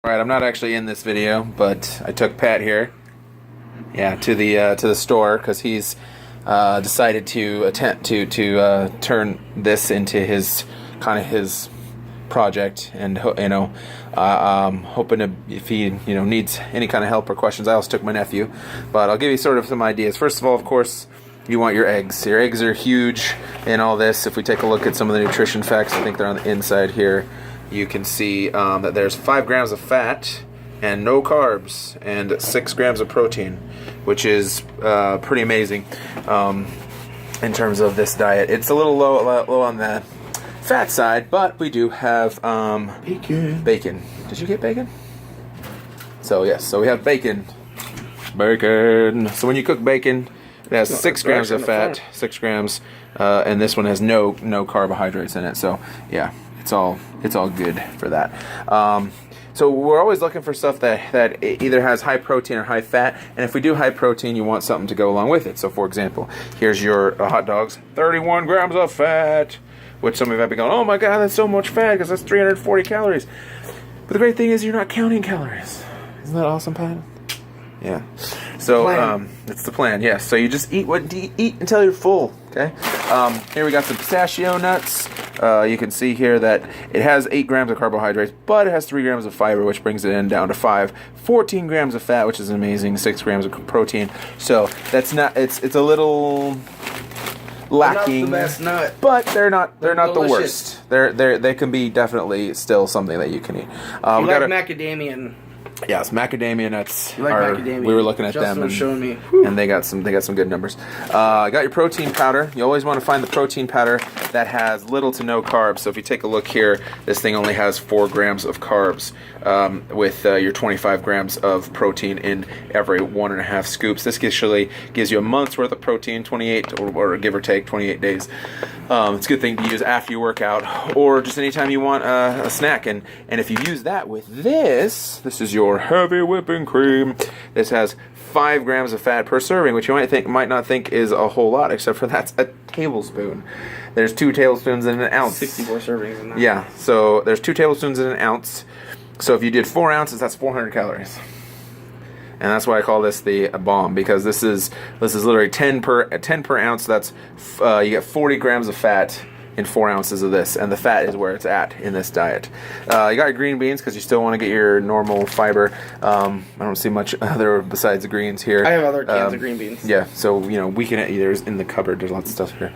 Alright, I'm not actually in this video, but I took Pat here, to the store because he's decided to attempt to turn this into his project, and hoping to, if he needs any kind of help or questions. I also took my nephew, but I'll give you sort of some ideas. First of all, of course, you want your eggs. Your eggs are huge in all this. If we take a look at some of the nutrition facts, I think they're on the inside here. You can see that there's 5 grams of fat and no carbs and 6 grams of protein, which is pretty amazing in terms of this diet. It's a little low on the fat side, but we do have bacon. Did you get bacon? So yes, so we have bacon. So when you cook bacon, it has 6 grams of fat, 6 grams, and this one has no carbohydrates in it. So yeah. It's all good for that. So we're always looking for stuff that either has high protein or high fat. And if we do high protein, you want something to go along with it. So for example, here's your hot dogs, 31 grams of fat, which some of you might be going, oh my God, that's so much fat because that's 340 calories. But the great thing is you're not counting calories. Isn't that awesome, Pat? Yeah. So it's the plan. Yes. So you just eat until you're full. Okay. Here we got some pistachio nuts. You can see here that it has 8 grams of carbohydrates, but it has 3 grams of fiber, which brings it in down to 5. 14 grams of fat, which is amazing. 6 grams of protein. So that's not. It's a little lacking. They're not the best nut, but they're not delicious. The worst. They can be definitely still something that you can eat. We got macadamia. Yes, macadamia nuts. You like macadamia? We were looking at Justin them, was showing me. And they got some good numbers. Got your protein powder. You always want to find the protein powder that has little to no carbs. So if you take a look here, this thing only has 4 grams of carbs, with your 25 grams of protein in every 1.5 scoops. This usually gives you a month's worth of protein, 28 or give or take 28 days. It's a good thing to use after you work out, or just anytime you want a snack. And if you use that with this is your heavy whipping cream. This has 5 grams of fat per serving, which you might not think is a whole lot, except for that's a tablespoon. There's 2 tablespoons in an ounce. 64 servings in that. Yeah, so there's 2 tablespoons in an ounce. So if you did 4 ounces, that's 400 calories. And that's why I call this the bomb, because this is literally 10 per ounce. That's you get 40 grams of fat in 4 ounces of this, and the fat is where it's at in this diet. You got your green beans because you still want to get your normal fiber. I don't see much other besides the greens here. I have other cans of green beans. Yeah, so we can eat. There's in the cupboard. There's lots of stuff here.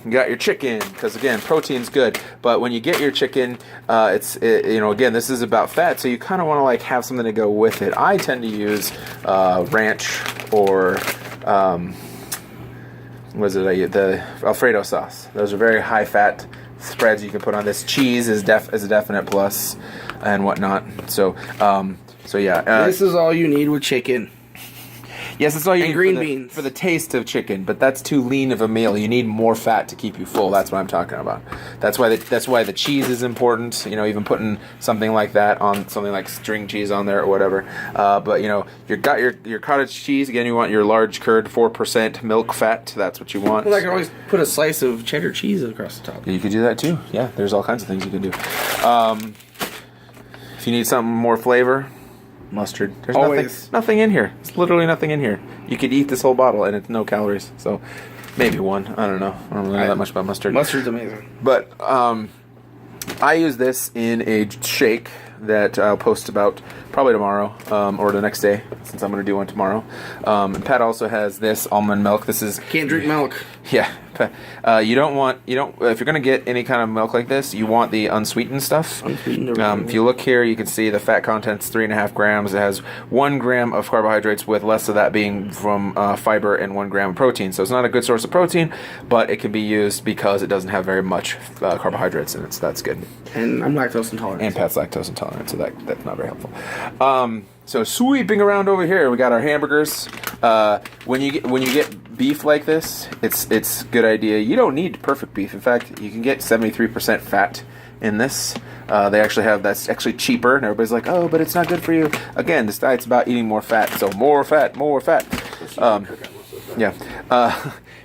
You got your chicken, because again, protein's good, but when you get your chicken, again, this is about fat, so you kind of want to have something to go with it. I tend to use ranch or the Alfredo sauce. Those are very high fat spreads you can put on this. Cheese is a definite plus and whatnot. So yeah. This is all you need with chicken. Yes, that's all you need green beans for the taste of chicken, but that's too lean of a meal. You need more fat to keep you full. That's what I'm talking about. That's why the cheese is important. Even putting something like that on something like string cheese on there or whatever. But you got your cottage cheese. Again, you want your large curd, 4% milk fat. That's what you want. Well, I can always put a slice of cheddar cheese across the top. You could do that too. Yeah, there's all kinds of things you can do. If you need something more flavor, mustard. There's nothing in here. It's literally nothing in here. You could eat this whole bottle and it's no calories. So maybe 1. I don't know. I don't really know that much about mustard. Mustard's amazing. But I use this in a shake that I'll post about probably tomorrow or the next day, since I'm going to do one tomorrow. And Pat also has this almond milk. This is can't drink milk. Yeah. If you're going to get any kind of milk like this, you want the unsweetened stuff. If you look here, you can see the fat content's 3.5 grams. It has 1 gram of carbohydrates, with less of that being from fiber, and 1 gram of protein. So it's not a good source of protein, but it can be used because it doesn't have very much carbohydrates in it. So that's good. And I'm lactose intolerant. And Pat's lactose intolerant, so that's not very helpful. So sweeping around over here, we got our hamburgers. When you get beef like this, it's a good idea. You don't need perfect beef. In fact, you can get 73% fat in this. That's actually cheaper, and everybody's like, oh, but it's not good for you. Again, this diet's about eating more fat, so more fat. Yeah.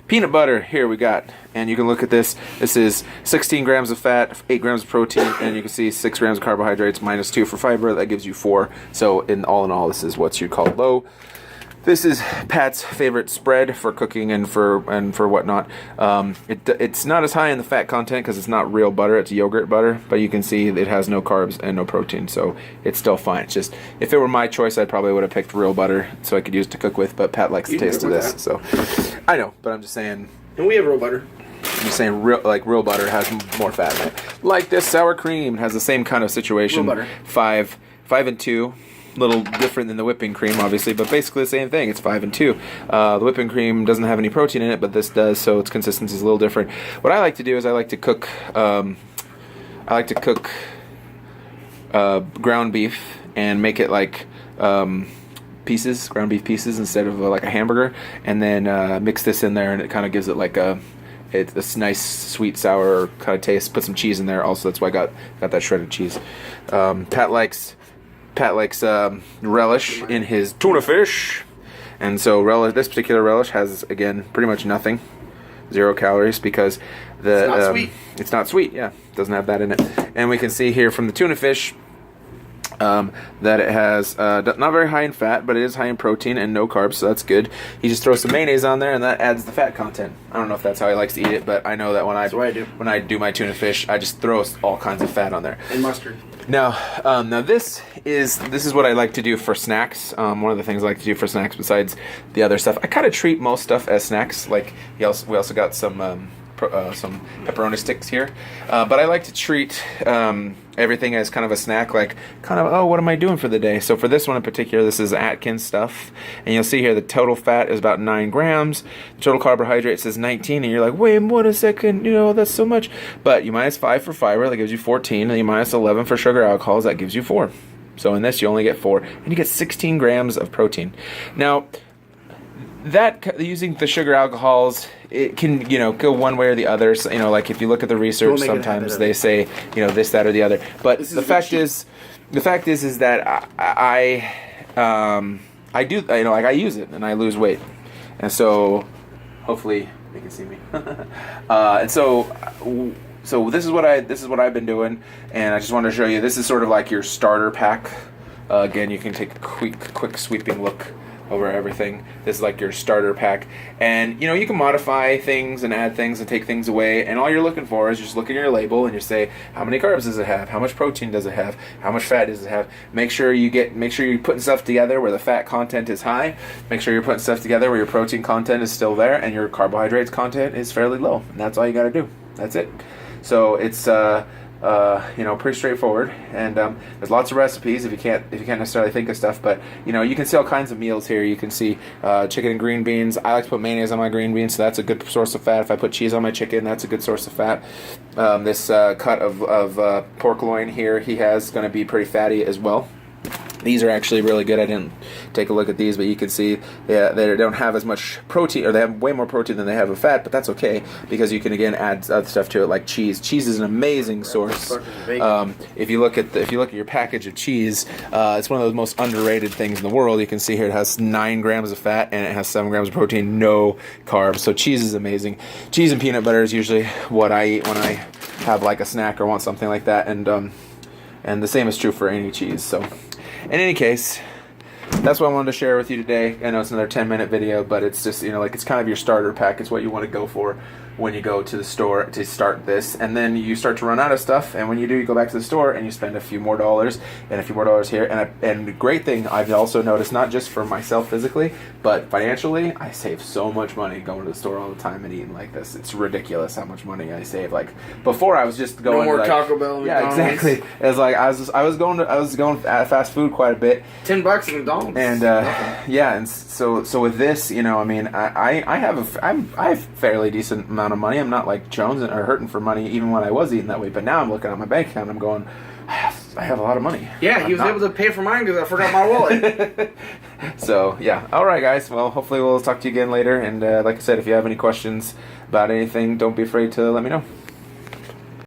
Peanut butter, here we got, and you can look at this. This is 16 grams of fat, 8 grams of protein, and you can see 6 grams of carbohydrates, minus 2 for fiber. That gives you 4. So in all, this is what you call low. This is Pat's favorite spread for cooking and for whatnot. It's not as high in the fat content because it's not real butter; it's yogurt butter. But you can see it has no carbs and no protein, so it's still fine. It's just if it were my choice, I probably would have picked real butter so I could use it to cook with. But Pat likes the taste of this, so I know. But I'm just saying. And we have real butter. I'm just saying, real butter has more fat in it. Like this sour cream has the same kind of situation. Real butter. 5 and 2. Little different than the whipping cream, obviously, but basically the same thing. It's 5 and 2. The whipping cream doesn't have any protein in it, but this does, so its consistency is a little different. What I like to do is I like to cook ground beef and make it like pieces, ground beef pieces instead of like a hamburger, and then mix this in there, and it kind of gives it like it's this nice sweet sour kind of taste. Put some cheese in there also. That's why I got that shredded cheese. Pat likes relish in his tuna fish, and so this particular relish has, again, pretty much nothing, 0 calories, because it's not sweet. It's not sweet. Yeah, it doesn't have that in it. And we can see here from the tuna fish that it has not very high in fat, but it is high in protein and no carbs, so that's good. He just throws some mayonnaise on there, and that adds the fat content. I don't know if that's how he likes to eat it, but I know that when I do my tuna fish, I just throw all kinds of fat on there. And mustard. Now this is what I like to do for snacks. One of the things I like to do for snacks besides the other stuff, I kind of treat most stuff as snacks. Like we also got some pepperoni sticks here, but I like to treat everything as kind of a snack, like what am I doing for the day? So for this one in particular, this is Atkins stuff, and you'll see here the total fat is about 9 grams, the total carbohydrate says 19, and you're like, wait a second, that's so much. But you minus 5 for fiber, that gives you 14, and you minus 11 for sugar alcohols, that gives you 4. So in this you only get 4, and you get 16 grams of protein. Now, that using the sugar alcohols, it can go one way or the other. So, like if you look at the research, sometimes they say this, that, or the other. But the fact is that I do I use it and I lose weight, and so hopefully they can see me. And so this is what I've been doing, and I just wanted to show you. This is sort of like your starter pack. Again, you can take a quick sweeping look over everything. This is like your starter pack, and you can modify things and add things and take things away, and all you're looking for is just look at your label and you say, how many carbs does it have, how much protein does it have, how much fat does it have. Make sure you're putting stuff together where the fat content is high, make sure you're putting stuff together where your protein content is still there and your carbohydrates content is fairly low, and that's all you got to do. That's it. So it's pretty straightforward, and there's lots of recipes if you can't necessarily think of stuff, but you can see all kinds of meals here. You can see chicken and green beans. I like to put mayonnaise on my green beans, so that's a good source of fat. If I put cheese on my chicken, that's a good source of fat. This cut of pork loin here he has going to be pretty fatty as well. These are actually really good. I didn't take a look at these, but you can see they don't have as much protein, or they have way more protein than they have of fat, but that's okay because you can again add other stuff to it like cheese. Cheese is an amazing source. If you look at your package of cheese, it's one of those most underrated things in the world. You can see here it has 9 grams of fat and it has 7 grams of protein, no carbs. So cheese is amazing. Cheese and peanut butter is usually what I eat when I have like a snack or want something like that, and the same is true for any cheese. So in any case, that's what I wanted to share with you today. I know it's another 10-minute video, but it's just, it's kind of your starter pack. It's what you want to go for when you go to the store to start this. And then you start to run out of stuff, and when you do, you go back to the store and you spend a few more dollars and a few more dollars here. And the great thing I've also noticed, not just for myself physically, but financially, I save so much money going to the store all the time and eating like this. It's ridiculous how much money I save. Like before, I was just going no more Taco Bell. Yeah, McDonald's. exactly. It's like I was going at fast food quite a bit. $10 at McDonald's. And yeah, and so with this, I have fairly decent amount of money. I'm not like jonesing or hurting for money even when I was eating that way. But now I'm looking at my bank account and I'm going, I have a lot of money. Yeah, he was able to pay for mine because I forgot my wallet. So yeah, all right, guys. Well, hopefully we'll talk to you again later. And like I said, if you have any questions about anything, don't be afraid to let me know.